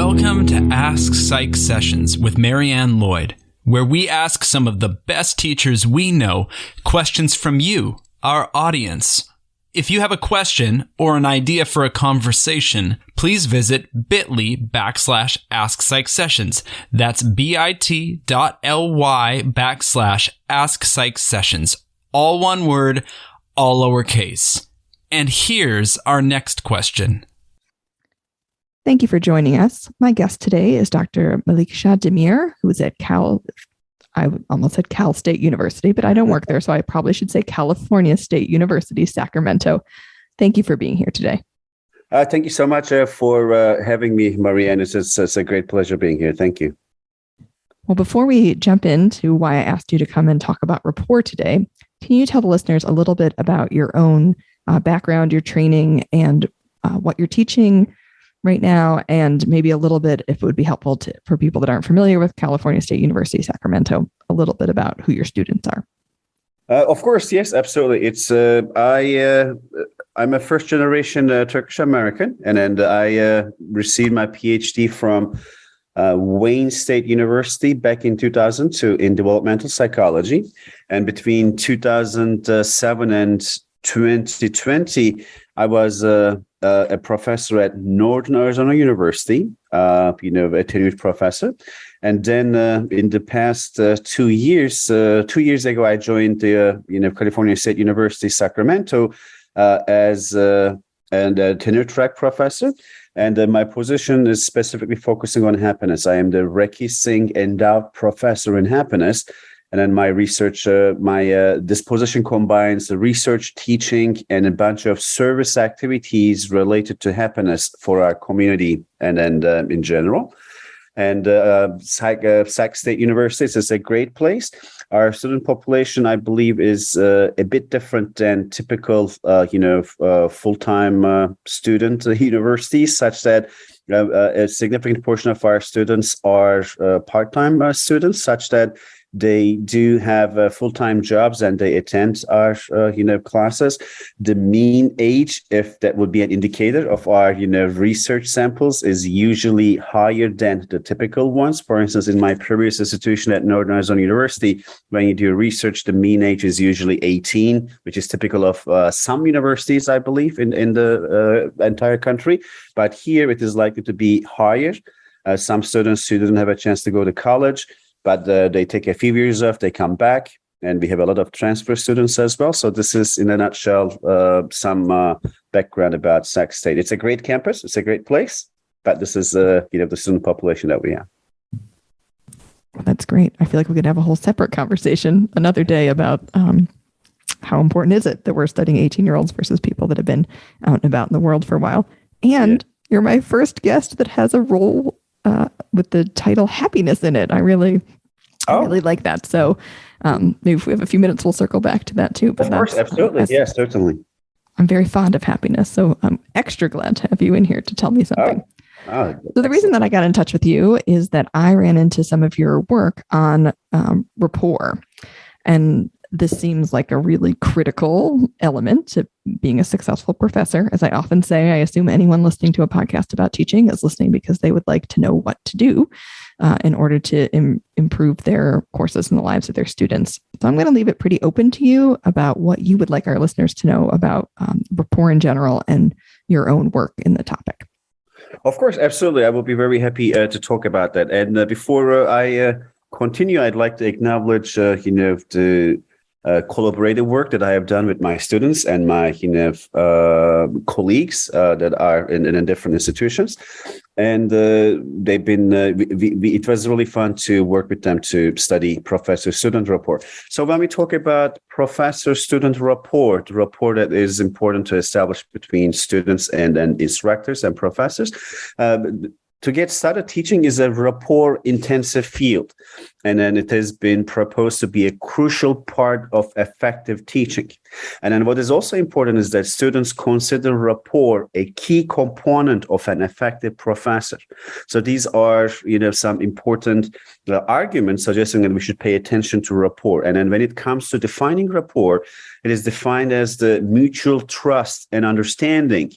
Welcome to AskPsychSessions with Marianne Lloyd, where we ask some of the best teachers we know questions from you, our audience. If you have a question or an idea for a conversation, please visit bit.ly/AskPsychSessions. That's bit.ly/AskPsychSessions. All one word, all lowercase. And here's our next question. Thank you for joining us. My guest today is Dr. Meliksah Demir, who is at I almost said Cal State University, but I don't work there, so I probably should say California State University Sacramento. Thank you for being here today. Thank you so much for having me, Marianne. It's a great pleasure being here. Thank you. Well, before we jump into why I asked you to come and talk about rapport today, can you tell the listeners a little bit about your own background, your training, and what you're teaching right now, and maybe a little bit, if it would be helpful for people that aren't familiar with California State University Sacramento, a little bit about who your students are? Of course, yes, absolutely. It's I'm a first generation Turkish American, and then I received my PhD from Wayne State University back in 2002 in developmental psychology, and between 2007 and 2020, I was a professor at Northern Arizona University, a tenured professor. And then in the past 2 years, 2 years ago, I joined the California State University Sacramento as a tenure track professor. And my position is specifically focusing on happiness. I am the Rekhi Singh Endowed Professor in Happiness. And then my research, this position combines the research, teaching, and a bunch of service activities related to happiness for our community and in general. And Sac State University is a great place. Our student population, I believe, is a bit different than typical, full-time student universities, such that a significant portion of our students are part-time students, such that they do have full-time jobs and they attend our, classes. The mean age, if that would be an indicator of our, research samples, is usually higher than the typical ones. For instance, in my previous institution at Northern Arizona University, when you do research, the mean age is usually 18, which is typical of some universities, I believe, in the entire country. But here it is likely to be higher. Some students who didn't have a chance to go to college, but they take a few years off, they come back, and we have a lot of transfer students as well. So this is, in a nutshell, some background about Sac State. It's a great campus, it's a great place, but this is, the student population that we have. Well, that's great. I feel like we could have a whole separate conversation another day about how important is it that we're studying 18-year-olds versus people that have been out and about in the world for a while. And You're my first guest that has a role with the title happiness in it. I really like that. So maybe if we have a few minutes, we'll circle back to that too. But of course, absolutely. Yes, certainly. I'm very fond of happiness. So I'm extra glad to have you in here to tell me something. So the reason that I got in touch with you is that I ran into some of your work on rapport. And this seems like a really critical element to being a successful professor. As I often say, I assume anyone listening to a podcast about teaching is listening because they would like to know what to do in order to improve their courses and the lives of their students. So I'm going to leave it pretty open to you about what you would like our listeners to know about rapport in general and your own work in the topic. Of course, absolutely. I will be very happy to talk about that. And before I continue, I'd like to acknowledge, the collaborative work that I have done with my students and my colleagues that are in different institutions. And they've been, it was really fun to work with them to study professor-student rapport. So when we talk about professor-student rapport, the rapport that is important to establish between students and instructors and professors, to get started, teaching is a rapport-intensive field, and then it has been proposed to be a crucial part of effective teaching. And then what is also important is that students consider rapport a key component of an effective professor. So these are, some important arguments suggesting that we should pay attention to rapport. And then when it comes to defining rapport, it is defined as the mutual trust and understanding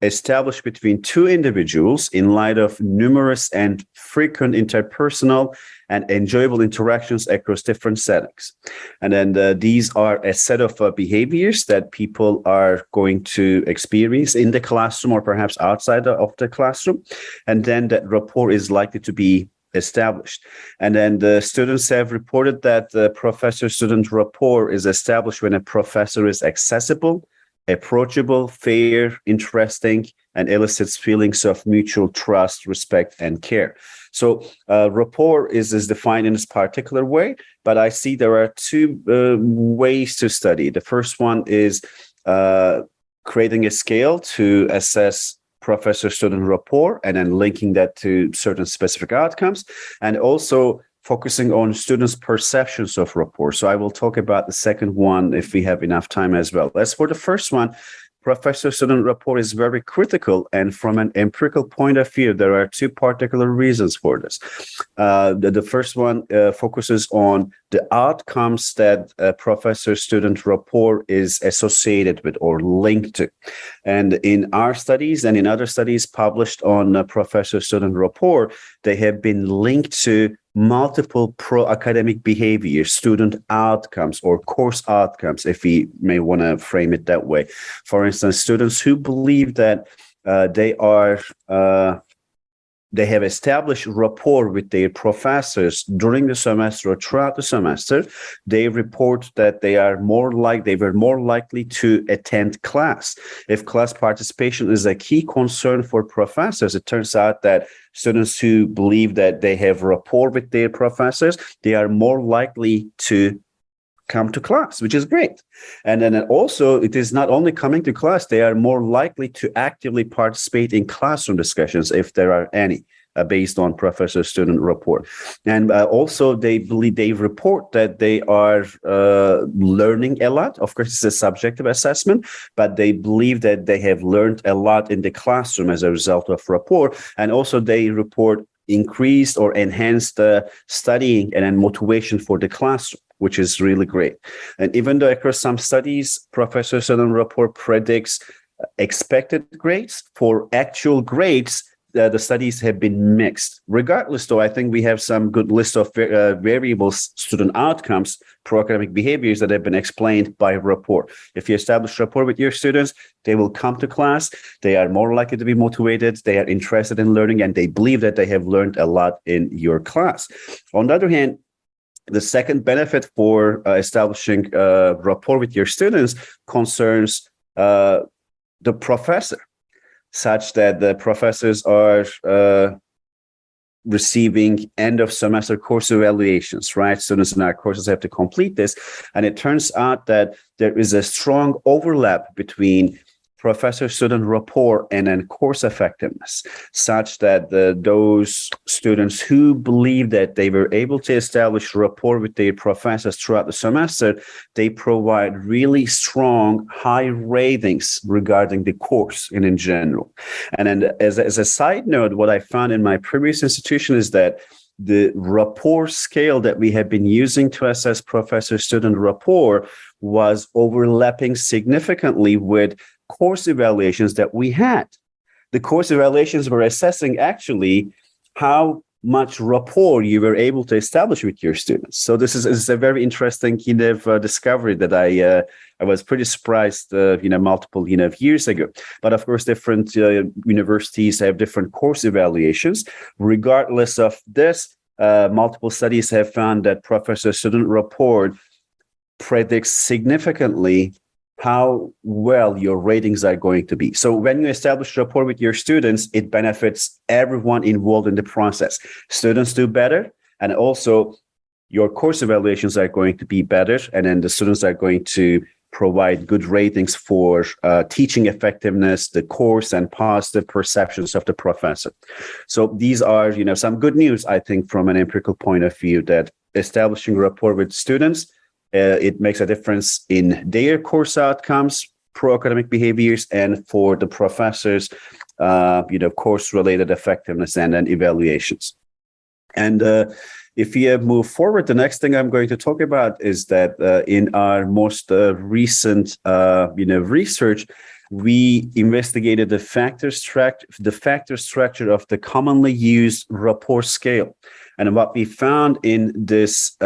established between two individuals in light of numerous and frequent interpersonal and enjoyable interactions across different settings. And then these are a set of behaviors that people are going to experience in the classroom or perhaps outside of the classroom. And then that rapport is likely to be established. And then the students have reported that the professor-student rapport is established when a professor is accessible, approachable, fair, interesting, and elicits feelings of mutual trust, respect, and care. So rapport is defined in this particular way, but I see there are two ways to study. The first one is creating a scale to assess professor-student rapport and then linking that to certain specific outcomes, and also focusing on students' perceptions of rapport. So I will talk about the second one if we have enough time as well. As for the first one, professor-student rapport is very critical, and from an empirical point of view, there are two particular reasons for this. The first one focuses on the outcomes that professor-student rapport is associated with or linked to. And in our studies and in other studies published on professor-student rapport, they have been linked to multiple pro-academic behaviors, student outcomes or course outcomes, if we may want to frame it that way. For instance, students who believe that they have established rapport with their professors during the semester or throughout the semester, they report that they were more likely to attend class. If class participation is a key concern for professors, it turns out that students who believe that they have rapport with their professors, they are more likely to come to class, which is great. And then also, it is not only coming to class, they are more likely to actively participate in classroom discussions, if there are any, based on professor-student rapport. And also, they report that they are learning a lot. Of course, it's a subjective assessment, but they believe that they have learned a lot in the classroom as a result of rapport. And also, they report increased or enhanced studying and motivation for the classroom, which is really great. And even though across some studies, professor-student rapport predicts expected grades, for actual grades, the studies have been mixed. Regardless, though, I think we have some good list of variables, student outcomes, pro-academic behaviors that have been explained by rapport. If you establish rapport with your students, they will come to class, they are more likely to be motivated, they are interested in learning, and they believe that they have learned a lot in your class. On the other hand, the second benefit for establishing rapport with your students concerns the professor, such that the professors are receiving end of semester course evaluations, right? Students in our courses have to complete this. And it turns out that there is a strong overlap between professor-student rapport and then course effectiveness, such that those students who believe that they were able to establish rapport with their professors throughout the semester, they provide really strong, high ratings regarding the course in general. And then as a side note, what I found in my previous institution is that the rapport scale that we have been using to assess professor-student rapport was overlapping significantly with course evaluations that we had. The course evaluations were assessing actually how much rapport you were able to establish with your students. So this is a very interesting discovery that I was pretty surprised multiple years ago. But of course, different universities have different course evaluations. Regardless of this, multiple studies have found that professor-student rapport predicts significantly how well your ratings are going to be. So when you establish rapport with your students, it benefits everyone involved in the process. Students do better, and also your course evaluations are going to be better, and then the students are going to provide good ratings for teaching effectiveness, the course, and positive perceptions of the professor. So these are, some good news, I think, from an empirical point of view, that establishing rapport with students, it makes a difference in their course outcomes, pro-academic behaviors, and for the professors, course-related effectiveness and then evaluations. And if we move forward, the next thing I'm going to talk about is that in our most recent, research, we investigated the factor structure of the commonly used rapport scale. And what we found in this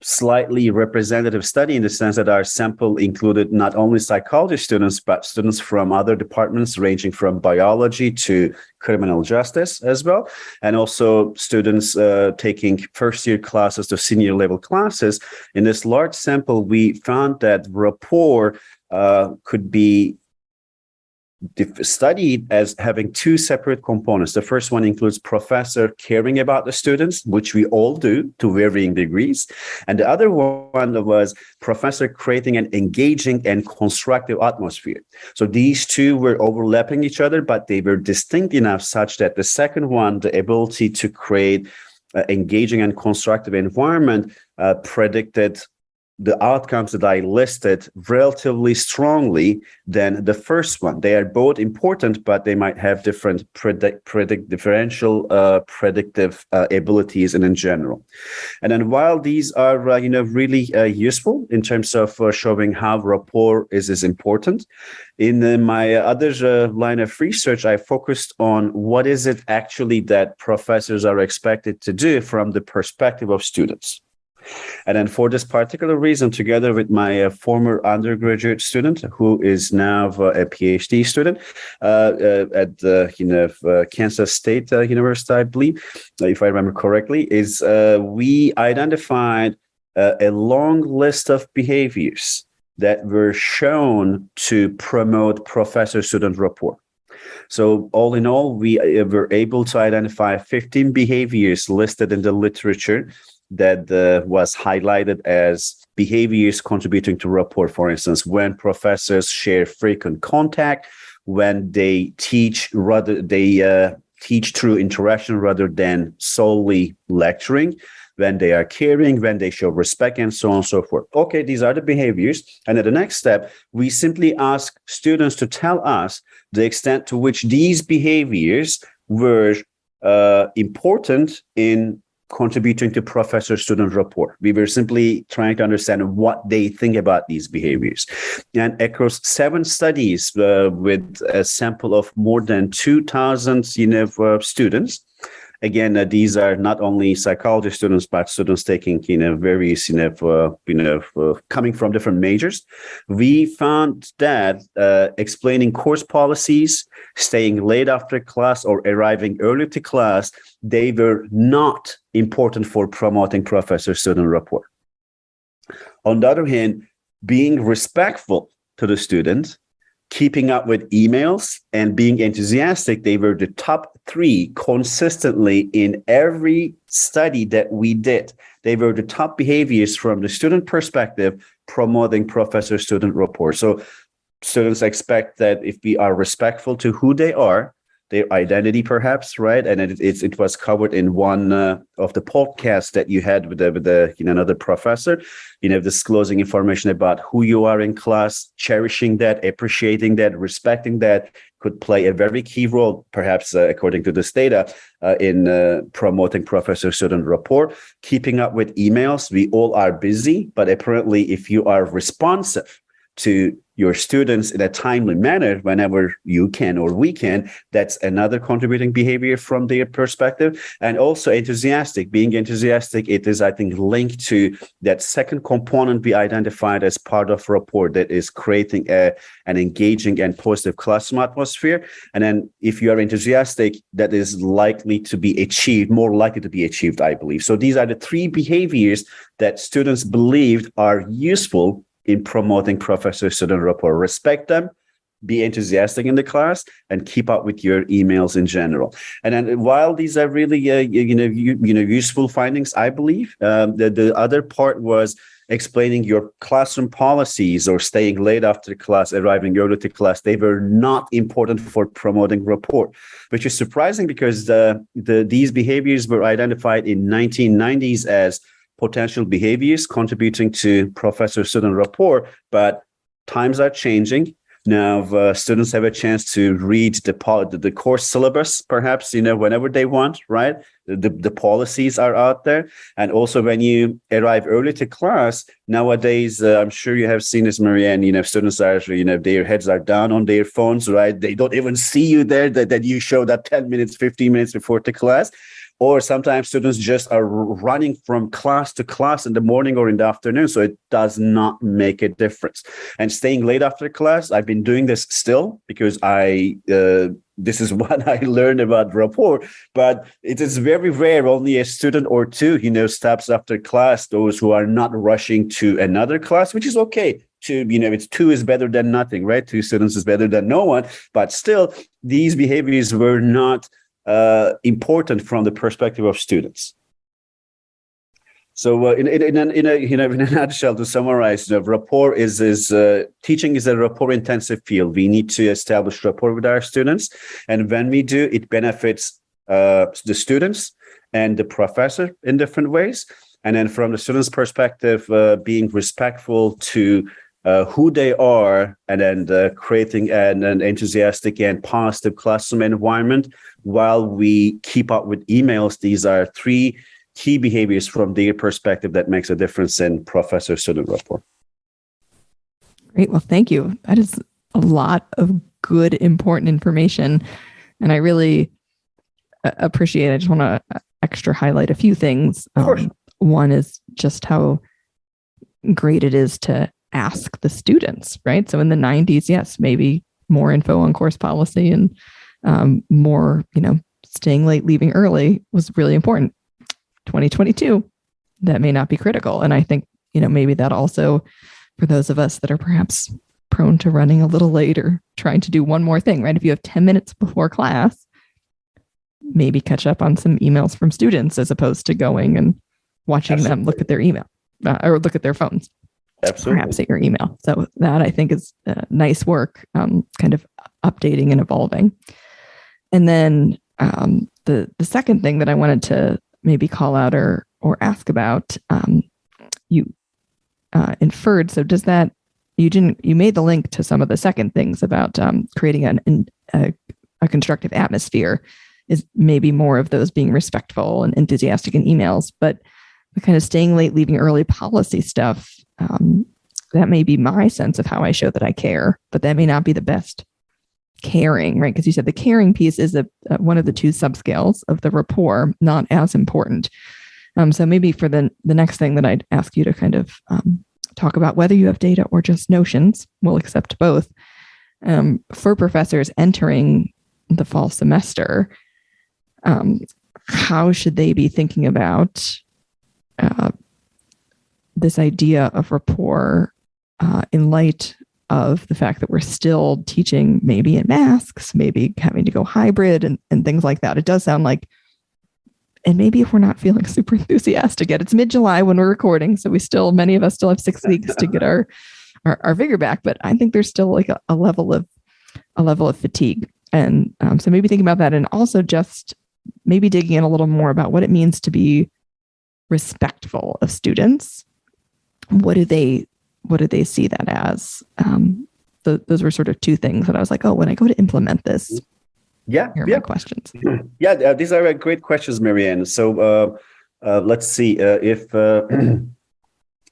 slightly representative study, in the sense that our sample included not only psychology students, but students from other departments ranging from biology to criminal justice as well, and also students taking first-year classes to senior level classes. In this large sample, we found that rapport could be studied as having two separate components. The first one includes professor caring about the students, which we all do to varying degrees. And the other one was professor creating an engaging and constructive atmosphere. So these two were overlapping each other, but they were distinct enough such that the second one, the ability to create engaging and constructive environment, predicted the outcomes that I listed relatively strongly than the first one. They are both important, but they might have different differential predictive abilities in general. And then while these are really useful in terms of showing how rapport is important, in my other line of research, I focused on what is it actually that professors are expected to do from the perspective of students. And then for this particular reason, together with my former undergraduate student, who is now a PhD student at Kansas State University, I believe, if I remember correctly, is we identified a long list of behaviors that were shown to promote professor-student rapport. So all in all, we were able to identify 15 behaviors listed in the literature that was highlighted as behaviors contributing to rapport. For instance, when professors share frequent contact, when they teach teach through interaction rather than solely lecturing, when they are caring, when they show respect, and so on and so forth. Okay, these are the behaviors. And at the next step, we simply ask students to tell us the extent to which these behaviors were important in contributing to professor-student rapport. We were simply trying to understand what they think about these behaviors. And across 7 studies with a sample of more than 2,000 students, again, these are not only psychology students, but students taking various coming from different majors. We found that explaining course policies, staying late after class, or arriving early to class, they were not important for promoting professor-student rapport. On the other hand, being respectful to the student, keeping up with emails, and being enthusiastic, they were the top 3 consistently in every study that we did. They were the top behaviors from the student perspective promoting professor-student rapport. So students expect that if we are respectful to who they are, their identity perhaps, right? And it was covered in one of the podcasts that you had with another professor, disclosing information about who you are in class, cherishing that, appreciating that, respecting that could play a very key role, perhaps according to this data, in promoting professor-student rapport. Keeping up with emails, we all are busy, but apparently if you are responsive to your students in a timely manner whenever you can or we can, that's another contributing behavior from their perspective. And also enthusiastic. Being enthusiastic, it is, I think, linked to that second component we identified as part of rapport, that is creating an engaging and positive classroom atmosphere. And then if you are enthusiastic, that is likely to be achieved, more likely to be achieved, I believe. So these are the 3 behaviors that students believed are useful in promoting professor-student rapport. Respect them, be enthusiastic in the class, and keep up with your emails in general. And then while these are really useful findings, I believe the other part was explaining your classroom policies or staying late after class, arriving early to class. They were not important for promoting rapport, which is surprising because these behaviors were identified in 1990s as potential behaviors contributing to professor-student rapport, but times are changing. Now, students have a chance to read the course syllabus, perhaps, whenever they want, right? The policies are out there. And also when you arrive early to class, nowadays, I'm sure you have seen this, Marianne, students are actually, their heads are down on their phones, right? They don't even see you there, that you showed up 10 minutes, 15 minutes before the class. Or sometimes students just are running from class to class in the morning or in the afternoon. So it does not make a difference. And staying late after class, I've been doing this still because this is what I learned about rapport. But it is very rare, only a student or two, stops after class, those who are not rushing to another class, which is okay. It's two is better than nothing, right? Two students is better than no one. But still, these behaviors were not important from the perspective of students. So in a nutshell, to summarize, rapport is teaching is a rapport intensive field. We need to establish rapport with our students, and when we do, it benefits the students and the professor in different ways. And then from the students' perspective, being respectful to who they are, and then creating an enthusiastic and positive classroom environment while we keep up with emails. These are three key behaviors from their perspective that makes a difference in professor-student rapport. Great. Well, thank you. That is a lot of good, important information. And I really appreciate it. I just want to extra highlight a few things. Of course. One is just how great it is to ask the students, right? So in the 90s, yes, maybe more info on course policy and more, staying late, leaving early was really important. 2022, that may not be critical. And I think, maybe that also, for those of us that are perhaps prone to running a little late or trying to do one more thing, right? If you have 10 minutes before class, maybe catch up on some emails from students as opposed to going and watching Absolutely. them look at their email or look at their phones. Absolutely. Perhaps at your email. So that I think is nice work, kind of updating and evolving. And then the second thing that I wanted to maybe call out or ask about, you inferred. So does that, you made the link to some of the second things about creating a constructive atmosphere is maybe more of those being respectful and enthusiastic in emails, but the kind of staying late, leaving early policy stuff, that may be my sense of how I show that I care, but that may not be the best caring, right? Because you said the caring piece is one of the two subscales of the rapport, not as important. So maybe for the next thing that I'd ask you to kind of talk about, whether you have data or just notions, we'll accept both. For professors entering the fall semester, how should they be thinking about this idea of rapport in light of the fact that we're still teaching maybe in masks, maybe having to go hybrid and things like that? It does sound like, and maybe if we're not feeling super enthusiastic yet, it's mid-July when we're recording, so many of us still have 6 weeks to get our vigor back, but I think there's still like a level of fatigue. And so maybe thinking about that, and also just maybe digging in a little more about what it means to be respectful of students. What do they see that as? Those were sort of two things that I was like, oh, when I go to implement this, here are my questions. Yeah, these are great questions, Marianne. So let's see if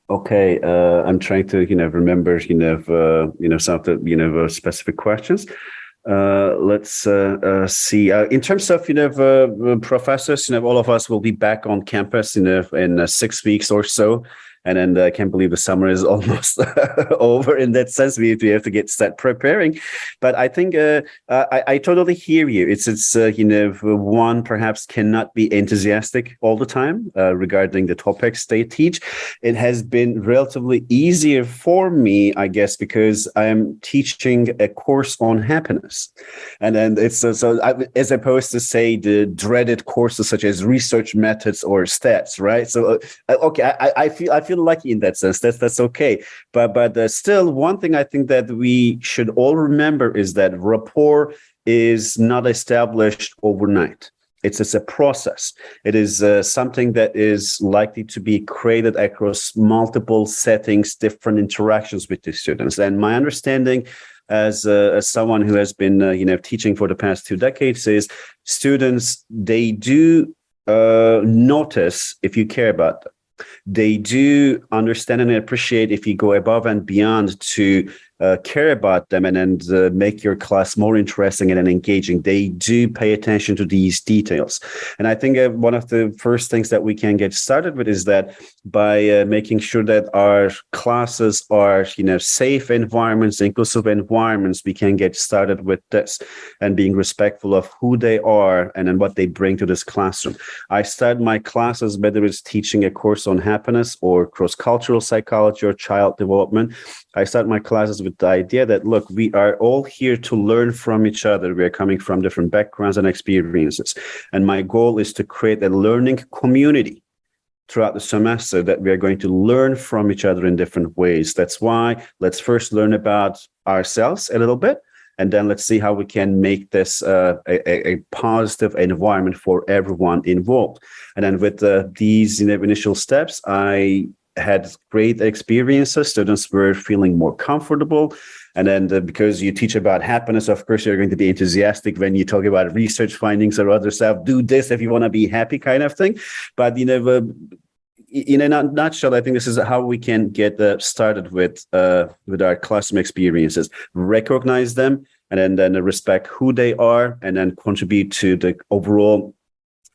okay. I'm trying to remember some of the specific questions. Let's see. In terms of professors, all of us will be back on campus in 6 weeks or so. And then I can't believe the summer is almost over in that sense. We have to start preparing. But I think I totally hear you. It's one perhaps cannot be enthusiastic all the time regarding the topics they teach. It has been relatively easier for me, I guess, because I am teaching a course on happiness. And then it's as opposed to say the dreaded courses such as research methods or stats, right? So, okay, I feel lucky in that sense. That's okay. But still, one thing I think that we should all remember is that rapport is not established overnight. It's a process. It is something that is likely to be created across multiple settings, different interactions with the students. And my understanding as someone who has been, teaching for the past 2 decades, is students, they do notice if you care about them. They do understand and appreciate if you go above and beyond to care about them and make your class more interesting and engaging. They do pay attention to these details. And I think one of the first things that we can get started with is that by making sure that our classes are, safe environments, inclusive environments, we can get started with this and being respectful of who they are and then what they bring to this classroom. I start my classes, whether it's teaching a course on happiness or cross-cultural psychology or child development, I start my classes with the idea that, look, we are all here to learn from each other. We are coming from different backgrounds and experiences. And my goal is to create a learning community throughout the semester that we are going to learn from each other in different ways. That's why let's first learn about ourselves a little bit, and then let's see how we can make this a positive environment for everyone involved. And then with these initial steps, I had great experiences. Students were feeling more comfortable. And then because you teach about happiness, of course, you're going to be enthusiastic when you talk about research findings or other stuff. Do this if you want to be happy kind of thing. But, in a nutshell, I think this is how we can get started with our classroom experiences. Recognize them and then respect who they are and then contribute to the overall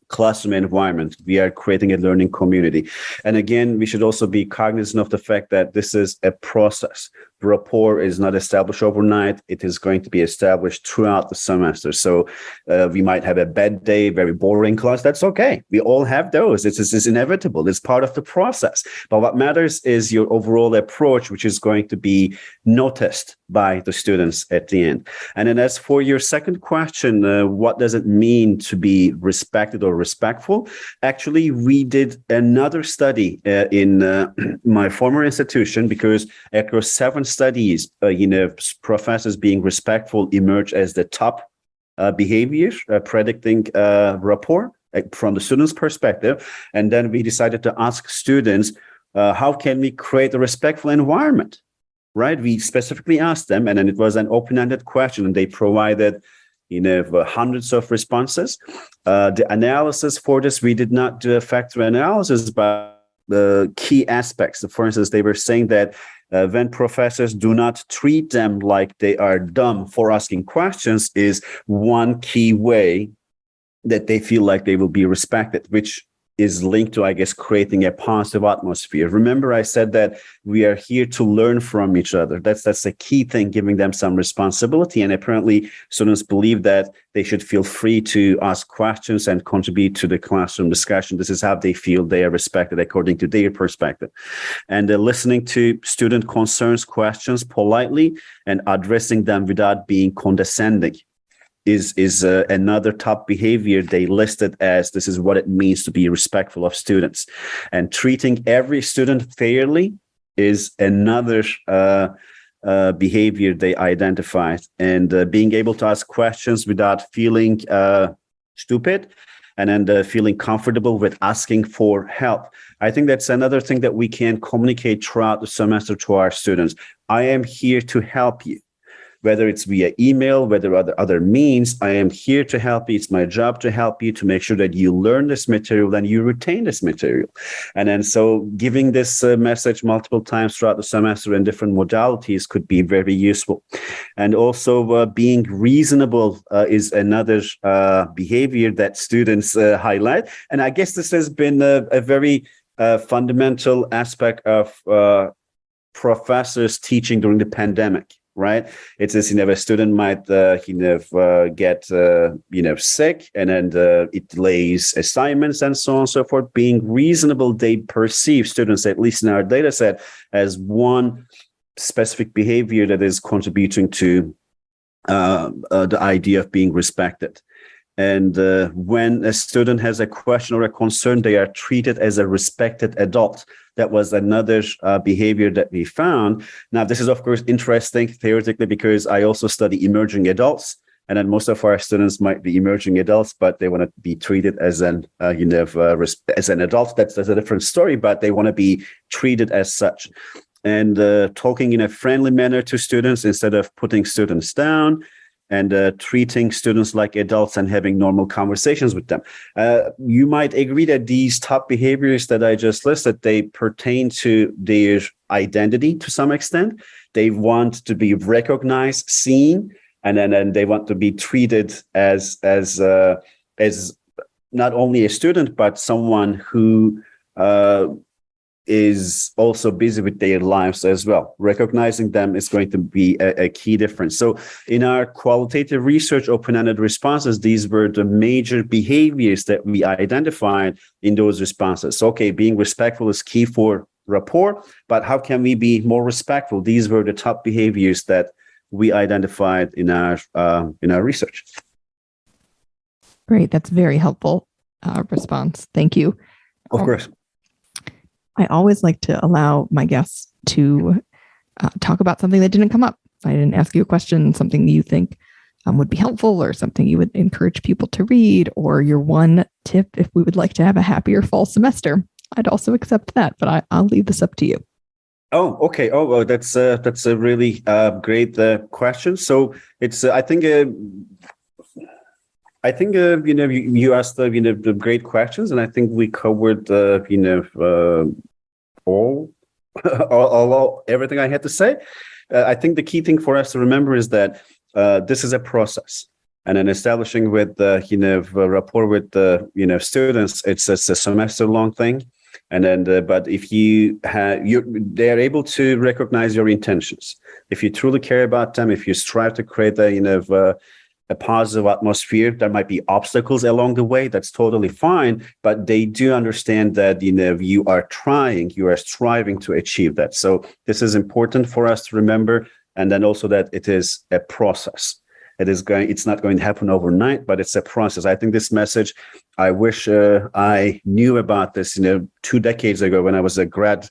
classroom environment. We are creating a learning community. And again, we should also be cognizant of the fact that this is a process. Rapport is not established overnight. It is going to be established throughout the semester. So we might have a bad day, very boring class. That's okay. We all have those. It's inevitable. It's part of the process. But what matters is your overall approach, which is going to be noticed by the students at the end. And then as for your second question, what does it mean to be respected or respectful? Actually, we did another study in my former institution, because across 7 studies, professors being respectful emerged as the top behavior predicting rapport from the students' perspective. And then we decided to ask students, how can we create a respectful environment? Right? We specifically asked them, and then it was an open-ended question, and they provided hundreds of responses. The analysis for this, we did not do a factor analysis, but the key aspects. For instance, they were saying that when professors do not treat them like they are dumb for asking questions is one key way that they feel like they will be respected, which is linked to, I guess, creating a positive atmosphere. Remember, I said that we are here to learn from each other. That's the key thing, giving them some responsibility. And apparently, students believe that they should feel free to ask questions and contribute to the classroom discussion. This is how they feel they are respected according to their perspective. And listening to student concerns, questions politely and addressing them without being condescending is another top behavior they listed as this is what it means to be respectful of students. And treating every student fairly is another behavior they identified. And being able to ask questions without feeling stupid and then feeling comfortable with asking for help. I think that's another thing that we can communicate throughout the semester to our students. I am here to help you. Whether it's via email, whether other means, I am here to help you. It's my job to help you to make sure that you learn this material and you retain this material. And then so giving this message multiple times throughout the semester in different modalities could be very useful. And also being reasonable is another behavior that students highlight. And I guess this has been a very fundamental aspect of professors teaching during the pandemic. Right. It's as a student might get sick, and then it delays assignments and so on and so forth. Being reasonable, they perceive students, at least in our data set, as one specific behavior that is contributing to the idea of being respected. And when a student has a question or a concern, they are treated as a respected adult. That was another behavior that we found. Now, this is, of course, interesting theoretically because I also study emerging adults. And then most of our students might be emerging adults, but they want to be treated as an as an adult. That's a different story, but they want to be treated as such. and talking in a friendly manner to students instead of putting students down, and treating students like adults and having normal conversations with them. You might agree that these top behaviors that I just listed, they pertain to their identity to some extent. They want to be recognized, seen, and then they want to be treated as not only a student, but someone who is also busy with their lives as well. Recognizing them is going to be a key difference. So in our qualitative research, open-ended responses, these were the major behaviors that we identified in those responses. So, okay, being respectful is key for rapport, but how can we be more respectful? These were the top behaviors that we identified in our research. Great. That's very helpful response. Thank you. Of course. I always like to allow my guests to talk about something that didn't come up. I didn't ask you a question, something you think would be helpful, or something you would encourage people to read, or your one tip if we would like to have a happier fall semester. I'd also accept that, but I'll leave this up to you. Oh, okay. Oh, well, that's a really great question. So it's I think you asked the great questions, and I think we covered all everything I had to say. I think the key thing for us to remember is that this is a process, and in establishing with rapport with the students, it's a semester long thing. And then, but if they are able to recognize your intentions. If you truly care about them, if you strive to create a positive atmosphere, there might be obstacles along the way. That's totally fine. But they do understand that you are striving to achieve that. So this is important for us to remember, and then also that it is a process. It's not going to happen overnight, but it's a process. I think this message, I wish I knew about this 2 decades ago when I was a graduate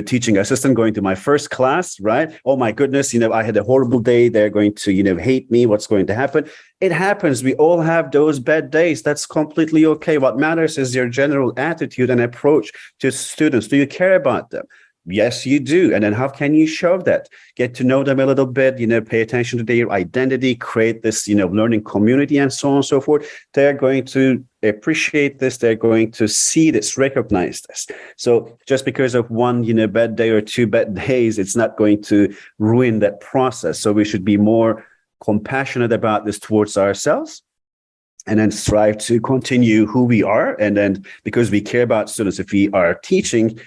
teaching assistant going to my first class, right? Oh my goodness, I had a horrible day. They're going to hate me. What's going to happen? It happens. We all have those bad days. That's completely okay. What matters is your general attitude and approach to students. Do you care about them? Yes, you do. And then how can you show that? Get to know them a little bit, pay attention to their identity, create this, learning community, and so on and so forth. They're going to appreciate this. They're going to see this, recognize this. So just because of one, bad day or 2 bad days, it's not going to ruin that process. So we should be more compassionate about this towards ourselves, and then strive to continue who we are. And then because we care about students, if we are teaching,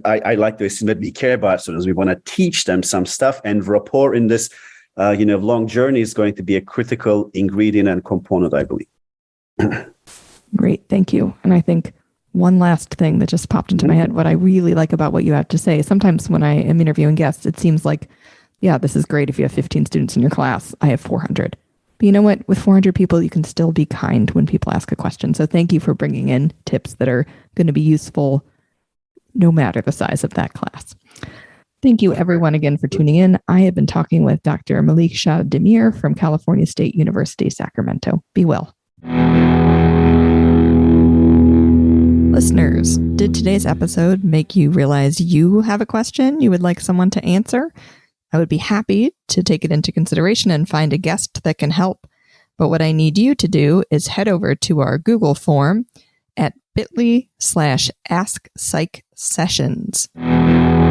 I like to assume that we care about students. We want to teach them some stuff, and rapport in this, long journey is going to be a critical ingredient and component, I believe. Great. Thank you. And I think one last thing that just popped into my head, what I really like about what you have to say, sometimes when I am interviewing guests, it seems like, yeah, this is great if you have 15 students in your class. I have 400. But you know what? With 400 people, you can still be kind when people ask a question. So thank you for bringing in tips that are going to be useful no matter the size of that class. Thank you, everyone, again for tuning in. I have been talking with Dr. Meliksah Demir from California State University Sacramento. Be well. Listeners, did today's episode make you realize you have a question you would like someone to answer? I would be happy to take it into consideration and find a guest that can help. But what I need you to do is head over to our Google form at bit.ly/AskPsychSessions.